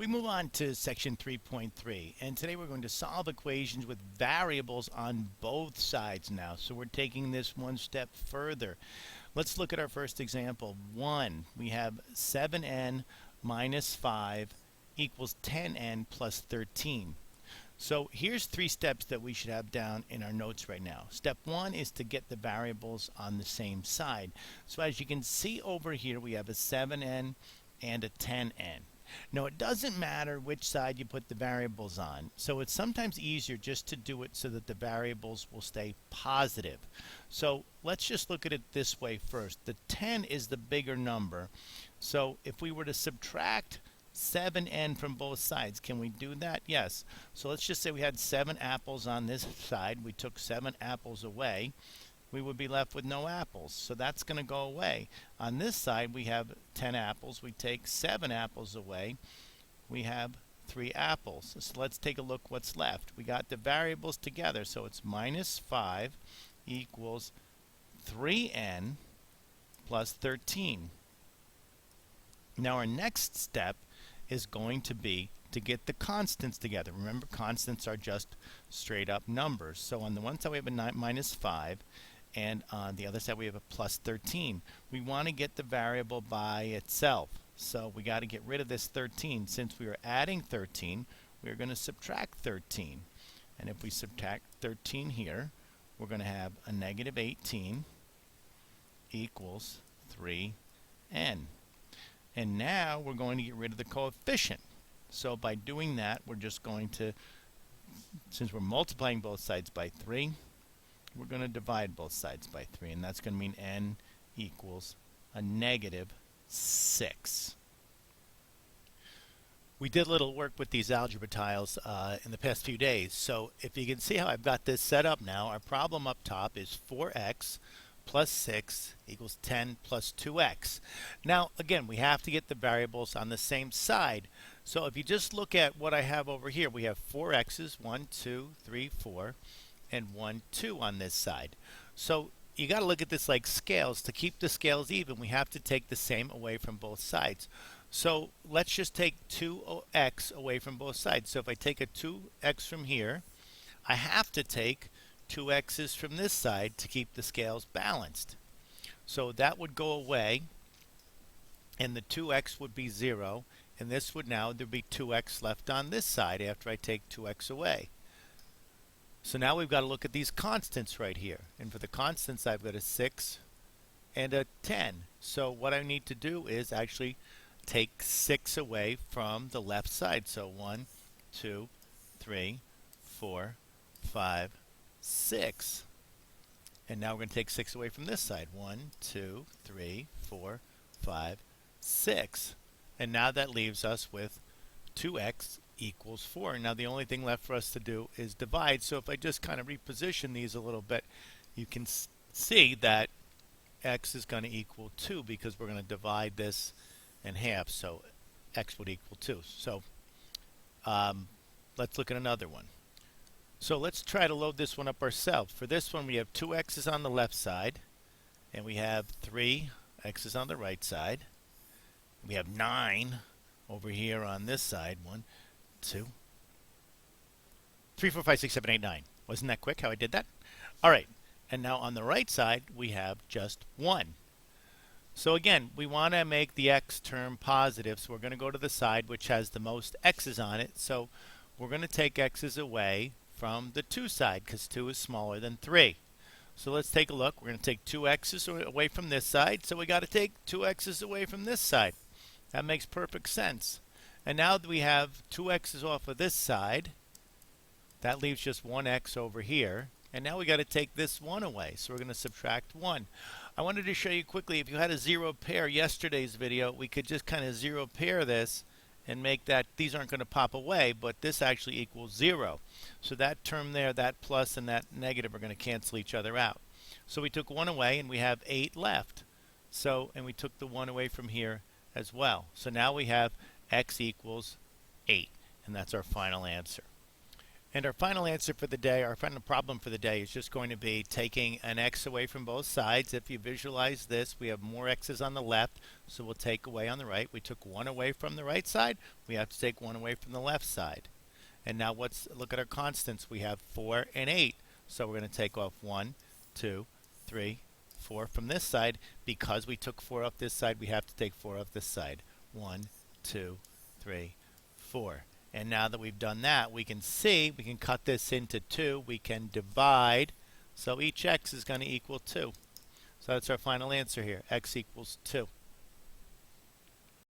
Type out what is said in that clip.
We move on to section 3.3, and today we're going to solve equations with variables on both sides now. So we're taking this one step further. Let's look at our first example. 1, we have 7n minus 5 equals 10n plus 13. So here's 3 steps that we should have down in our notes right now. Step 1 is to get the variables on the same side. So as you can see over here, we have a 7n and a 10n. Now it doesn't matter which side you put the variables on, so it's sometimes easier just to do it so that the variables will stay positive. So let's just look at it this way first. The 10 is the bigger number, so if we were to subtract 7n from both sides, can we do that? Yes. So let's just say we had 7 apples on this side. We took 7 apples away. We would be left with no apples. So that's going to go away. On this side, we have 10 apples. We take 7 apples away. We have 3 apples. So let's take a look what's left. We got the variables together. So it's minus 5 equals 3n plus 13. Now our next step is going to be to get the constants together. Remember, constants are just straight up numbers. So on the one side we have a minus 5. And on the other side we have a plus 13. We want to get the variable by itself. So we got to get rid of this 13. Since we are adding 13, we're going to subtract 13. And if we subtract 13 here, we're going to have a negative 18 equals 3n. And now we're going to get rid of the coefficient. So by doing that, we're just going to, since we're multiplying both sides by 3, we're going to divide both sides by 3, and that's going to mean n equals a negative 6. We did a little work with these algebra tiles in the past few days, so if you can see how I've got this set up now, our problem up top is 4x plus 6 equals 10 plus 2x. Now, again, we have to get the variables on the same side. So if you just look at what I have over here, we have 4 x's, 1, 2, 3, 4. And 1, 2 on this side. So you got to look at this like scales. To keep the scales even, we have to take the same away from both sides. So let's just take 2x away from both sides. So if I take a 2x from here, I have to take 2x's from this side to keep the scales balanced. So that would go away, and the 2x would be 0, and this would now, there'd be 2x left on this side after I take 2x away. So now we've got to look at these constants right here. And for the constants, I've got a 6 and a 10. So what I need to do is actually take 6 away from the left side. So 1, 2, 3, 4, 5, 6. And now we're going to take 6 away from this side. 1, 2, 3, 4, 5, 6. And now that leaves us with 2x equals 4. Now the only thing left for us to do is divide. So if I just kind of reposition these a little bit, you can see that x is going to equal 2 because we're going to divide this in half. So x would equal 2. So let's look at another one. So let's try to load this one up ourselves. For this one we have 2 x's on the left side, and we have 3 x's on the right side. We have 9 over here on this side. 1, 2, 3, 4, 5, 6, 7, 8, 9. Wasn't that quick how I did that? All right. And now on the right side, we have just 1. So again, we want to make the x term positive, so we're going to go to the side which has the most x's on it. So we're going to take x's away from the 2 side because 2 is smaller than 3. So let's take a look. We're going to take 2 x's away from this side, so we got to take 2 x's away from this side. That makes perfect sense. And now that we have 2 x's off of this side, that leaves just 1x over here. And now we got to take this 1 away. So we're going to subtract 1. I wanted to show you quickly, if you had a 0 pair yesterday's video, we could just kind of 0 pair this and make that, these aren't going to pop away, but this actually equals 0. So that term there, that plus and that negative are going to cancel each other out. So we took 1 away and we have 8 left. So, and we took the 1 away from here as well. So now we have x equals 8, and that's our final answer. And our final answer for the day, our final problem for the day is just going to be taking an x away from both sides. If you visualize this, we have more x's on the left, so we'll take away on the right. We took one away from the right side. We have to take one away from the left side. And now let's look at our constants. We have 4 and 8. So we're going to take off 1, 2, 3, 4 from this side. Because we took 4 off this side, we have to take 4 off this side. 1, 2, 3, 4. And now that we've done that, we can see we can cut this into 2. We can divide. So each x is going to equal 2. So that's our final answer here. X equals 2.